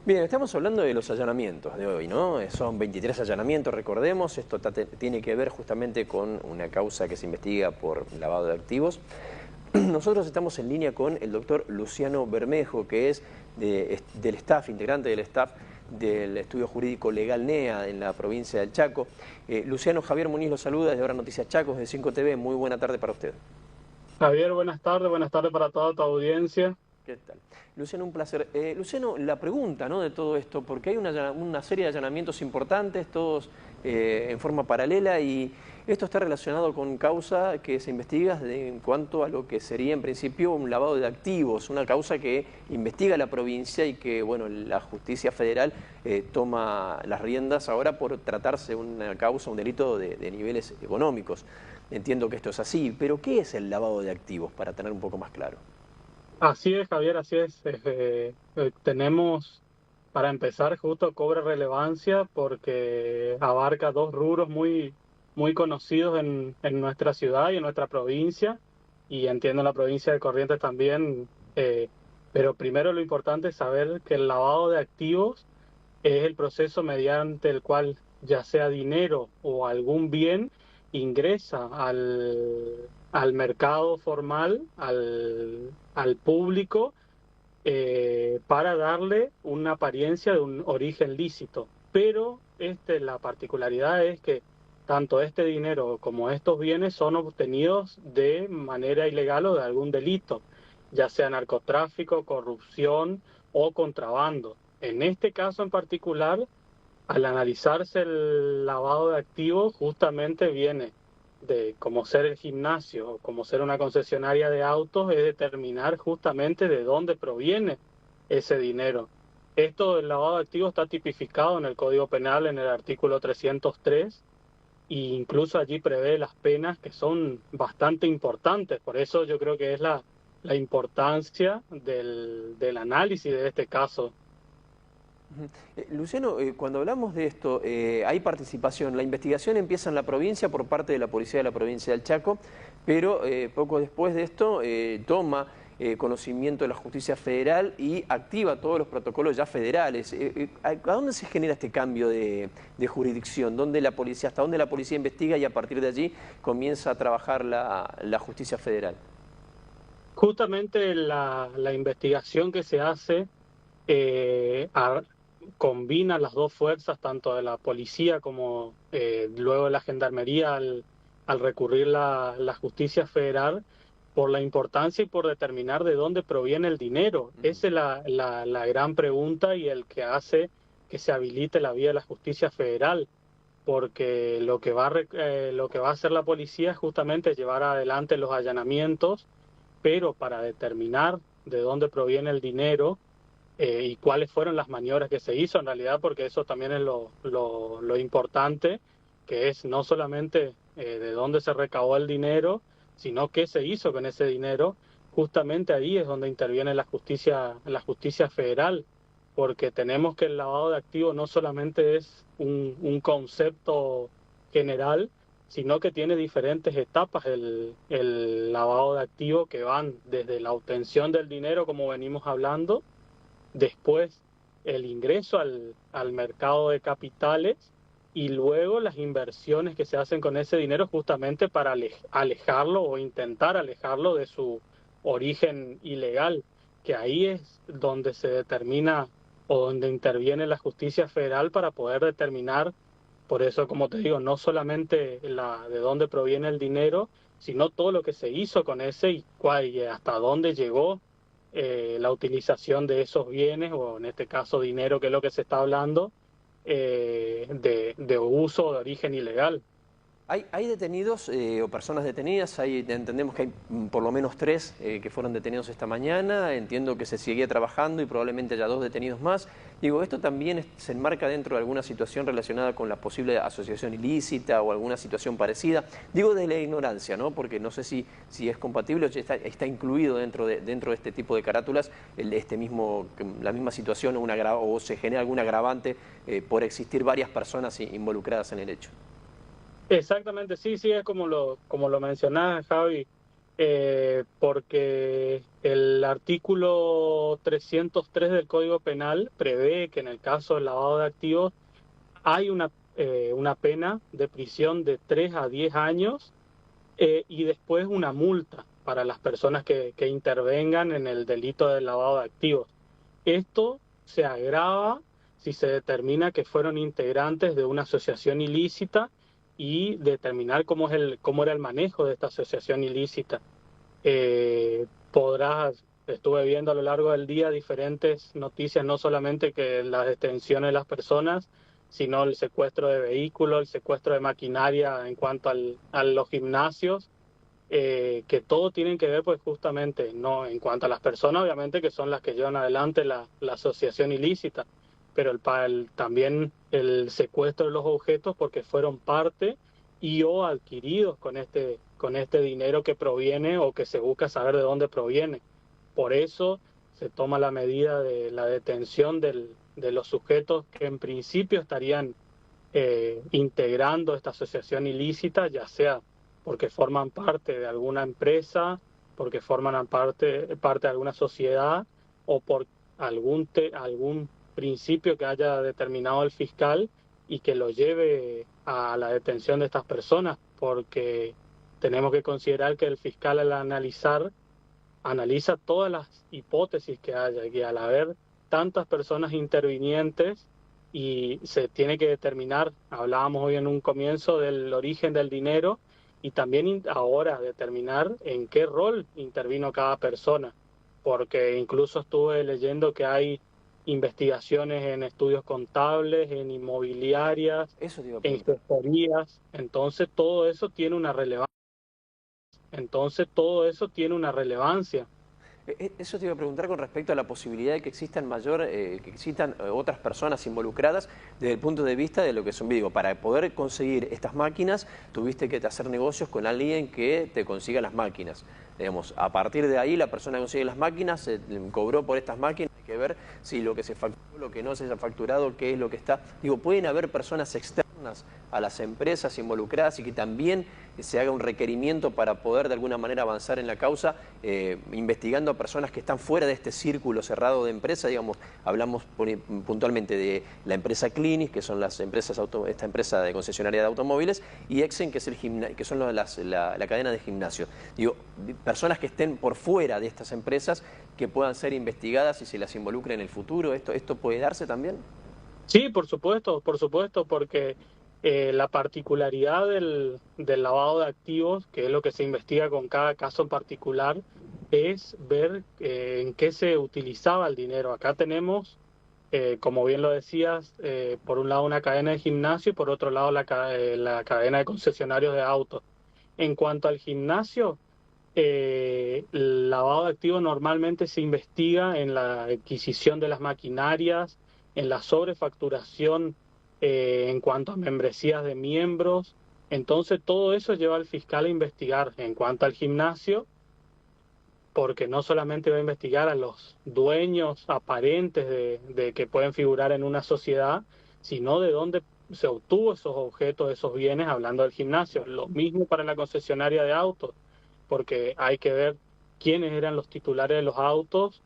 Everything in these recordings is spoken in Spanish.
Bien, estamos hablando de los allanamientos de hoy, ¿no? Son 23 allanamientos, recordemos. Esto tiene que ver justamente con una causa que se investiga por lavado de activos. Nosotros estamos en línea con el doctor Luciano Bermejo, que es del staff, integrante del staff del Estudio Jurídico Legal NEA en la provincia del Chaco. Luciano, Javier Muniz lo saluda desde Ahora Noticias Chacos de 5TV. Muy buena tarde para usted. Javier, buenas tardes para toda tu audiencia. ¿Qué tal? Luciano, un placer. Luciano, la pregunta, ¿no?, de todo esto, porque hay una serie de allanamientos importantes, todos en forma paralela, y esto está relacionado con causa que se investiga en cuanto a lo que sería en principio un lavado de activos, una causa que investiga la provincia y que, bueno, la justicia federal toma las riendas ahora por tratarse una causa, un delito de niveles económicos. Entiendo que esto es así, pero ¿qué es el lavado de activos, para tener un poco más claro? Así es, Javier, así es. Tenemos, para empezar, justo cobra relevancia porque abarca dos rubros muy conocidos en nuestra ciudad y en nuestra provincia, y entiendo en la provincia de Corrientes también. Pero primero lo importante es saber que el lavado de activos es el proceso mediante el cual ya sea dinero o algún bien ingresa al mercado formal, al público, para darle una apariencia de un origen lícito. Pero la particularidad es que tanto este dinero como estos bienes son obtenidos de manera ilegal o de algún delito, ya sea narcotráfico, corrupción o contrabando. En este caso en particular, al analizarse el lavado de activos, justamente viene de como ser el gimnasio o como ser una concesionaria de autos, es determinar justamente de dónde proviene ese dinero. Esto del lavado de activos está tipificado en el Código Penal en el artículo 303, e incluso allí prevé las penas que son bastante importantes. Por eso yo creo que es la importancia del análisis de este caso. Ujú. Luciano, cuando hablamos de esto, hay participación. La investigación empieza en la provincia por parte de la policía de la provincia del Chaco, pero poco después de esto toma conocimiento de la justicia federal y activa todos los protocolos ya federales. ¿A dónde se genera este cambio de jurisdicción? ¿Hasta dónde la policía investiga y a partir de allí comienza a trabajar la justicia federal? Justamente la investigación que se hace eh, a- combina las dos fuerzas, tanto de la policía como luego de la gendarmería, al recurrir la justicia federal, por la importancia y por determinar de dónde proviene el dinero. Ujú. Esa es la gran pregunta y el que hace que se habilite la vía de la justicia federal, porque lo que va a hacer la policía es justamente llevar adelante los allanamientos, pero para determinar de dónde proviene el dinero, y cuáles fueron las maniobras que se hizo en realidad, porque eso también es lo importante, que es no solamente de dónde se recaudó el dinero, sino qué se hizo con ese dinero. Justamente ahí es donde interviene la justicia federal, porque tenemos que el lavado de activos no solamente es un concepto general, sino que tiene diferentes etapas el lavado de activos, que van desde la obtención del dinero, como venimos hablando, después el ingreso al mercado de capitales, y luego las inversiones que se hacen con ese dinero justamente para alejarlo o intentar alejarlo de su origen ilegal, que ahí es donde se determina o donde interviene la justicia federal para poder determinar. Por eso, como te digo, no solamente de dónde proviene el dinero, sino todo lo que se hizo con ese y hasta dónde llegó la utilización de esos bienes, o en este caso dinero, que es lo que se está hablando, de uso de origen ilegal. ¿Hay detenidos o personas detenidas? Entendemos que hay por lo menos 3 que fueron detenidos esta mañana. Entiendo que se seguía trabajando y probablemente haya 2 detenidos más. Digo, ¿esto también se enmarca dentro de alguna situación relacionada con la posible asociación ilícita o alguna situación parecida? Digo de la ignorancia, ¿no? Porque no sé si es compatible o si está incluido dentro de este tipo de carátulas la misma situación o se genera algún agravante por existir varias personas involucradas en el hecho. Exactamente, sí, sí, es como lo mencionaba Javi. porque el artículo 303 del Código Penal prevé que en el caso del lavado de activos hay una pena de prisión de 3 a 10 años y después una multa para las personas que intervengan en el delito del lavado de activos. Esto se agrava si se determina que fueron integrantes de una asociación ilícita y determinar cómo era el manejo de esta asociación ilícita. Estuve viendo a lo largo del día diferentes noticias, no solamente que las detenciones de las personas, sino el secuestro de vehículos, el secuestro de maquinaria en cuanto a los gimnasios, que todo tienen que ver pues justamente, no en cuanto a las personas, obviamente que son las que llevan adelante la asociación ilícita, pero también el secuestro de los objetos porque fueron parte y o adquiridos con este dinero que proviene o que se busca saber de dónde proviene. Por eso se toma la medida de la detención de los sujetos que en principio estarían integrando esta asociación ilícita, ya sea porque forman parte de alguna empresa, porque forman parte de alguna sociedad o por algún principio que haya determinado el fiscal y que lo lleve a la detención de estas personas, porque tenemos que considerar que el fiscal al analiza todas las hipótesis que haya y al haber tantas personas intervinientes y se tiene que determinar, hablábamos hoy en un comienzo del origen del dinero y también ahora determinar en qué rol intervino cada persona, porque incluso estuve leyendo que hay investigaciones en estudios contables, en inmobiliarias, Eso te iba a en preguntar. gestorías, entonces todo eso tiene una relevancia. Eso te iba a preguntar con respecto a la posibilidad de que que existan otras personas involucradas desde el punto de vista de lo que son, digo, para poder conseguir estas máquinas tuviste que hacer negocios con alguien que te consiga las máquinas. Digamos, a partir de ahí la persona que consigue las máquinas cobró por estas máquinas, hay que ver si lo que se facturó, lo que no se haya facturado, qué es lo que está. Digo, pueden haber personas externas a las empresas involucradas y que también se haga un requerimiento para poder de alguna manera avanzar en la causa, investigando a personas que están fuera de este círculo cerrado de empresa. Digamos, hablamos puntualmente de la empresa Clinis, que son las empresas esta empresa de concesionaria de automóviles, y Exen, que es que son la cadena de gimnasios. Digo, personas que estén por fuera de estas empresas que puedan ser investigadas y se las involucre en el futuro. ¿Esto puede darse también? Sí, por supuesto, porque la particularidad del lavado de activos, que es lo que se investiga con cada caso en particular, es ver en qué se utilizaba el dinero. Acá tenemos, como bien lo decías, por un lado una cadena de gimnasio y por otro lado la cadena de concesionarios de autos. En cuanto al gimnasio, el lavado de activos normalmente se investiga en la adquisición de las maquinarias, en la sobrefacturación en cuanto a membresías de miembros. Entonces todo eso lleva al fiscal a investigar. En cuanto al gimnasio, porque no solamente va a investigar a los dueños aparentes de que pueden figurar en una sociedad, sino de dónde se obtuvo esos objetos, esos bienes, hablando del gimnasio. Lo mismo para la concesionaria de autos, porque hay que ver quiénes eran los titulares de los autos,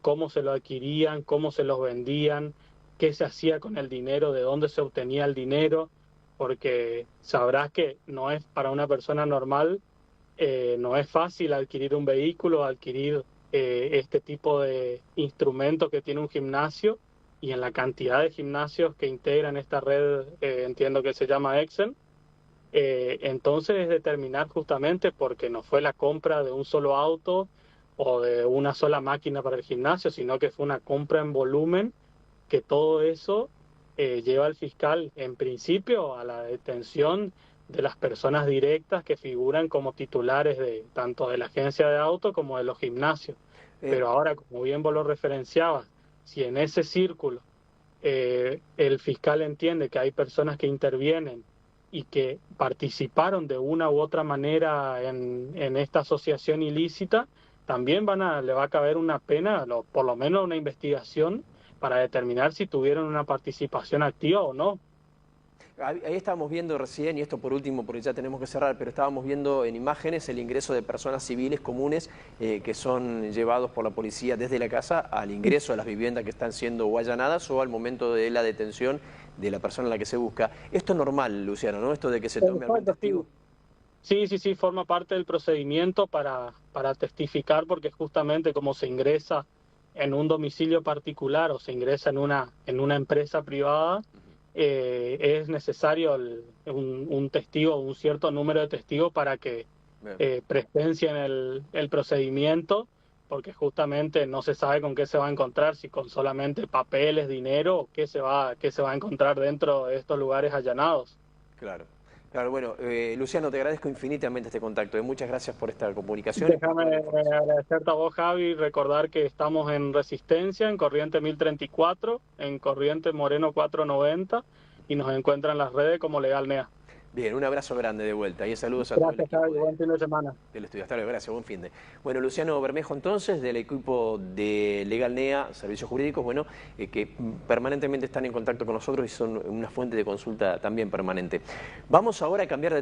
cómo se lo adquirían, cómo se los vendían, qué se hacía con el dinero, de dónde se obtenía el dinero, porque sabrás que no es para una persona normal, no es fácil adquirir un vehículo, adquirir este tipo de instrumentos que tiene un gimnasio y en la cantidad de gimnasios que integran esta red, entiendo que se llama Excel. Entonces es determinar justamente porque no fue la compra de un solo auto o de una sola máquina para el gimnasio, sino que fue una compra en volumen, que todo eso lleva al fiscal en principio a la detención de las personas directas que figuran como titulares de tanto de la agencia de auto como de los gimnasios. Eh, Pero ahora, como bien vos lo referenciabas, si en ese círculo el fiscal entiende que hay personas que intervienen y que participaron de una u otra manera en esta asociación ilícita, también le va a caber una pena, por lo menos una investigación para determinar si tuvieron una participación activa o no. Ahí estábamos viendo recién, y esto por último, porque ya tenemos que cerrar, pero estábamos viendo en imágenes el ingreso de personas civiles comunes que son llevados por la policía desde la casa al ingreso a las viviendas que están siendo allanadas o al momento de la detención de la persona a la que se busca. Esto es normal, Luciano, ¿no? Esto de que se tome algún testigo. Sí, forma parte del procedimiento para testificar, porque justamente como se ingresa en un domicilio particular o se ingresa en una empresa privada, es necesario un testigo, un cierto número de testigos para que presencien el procedimiento, porque justamente no se sabe con qué se va a encontrar, si con solamente papeles, dinero, o qué se va a encontrar dentro de estos lugares allanados. Claro. Claro, bueno, Luciano, te agradezco infinitamente este contacto. Muchas gracias por esta comunicación. Déjame agradecerte a vos, Javi, recordar que estamos en Resistencia, en Corriente 1034, en Corriente Moreno 490, y nos encuentran en las redes como Legal NEA. Bien, un abrazo grande de vuelta y saludos a todos. Gracias, Javi, buen fin de semana. Del estudio. Hasta luego, gracias, buen fin de. Bueno, Luciano Bermejo entonces, del equipo de Legal NEA, Servicios Jurídicos, bueno, que permanentemente están en contacto con nosotros y son una fuente de consulta también permanente. Vamos ahora a cambiar de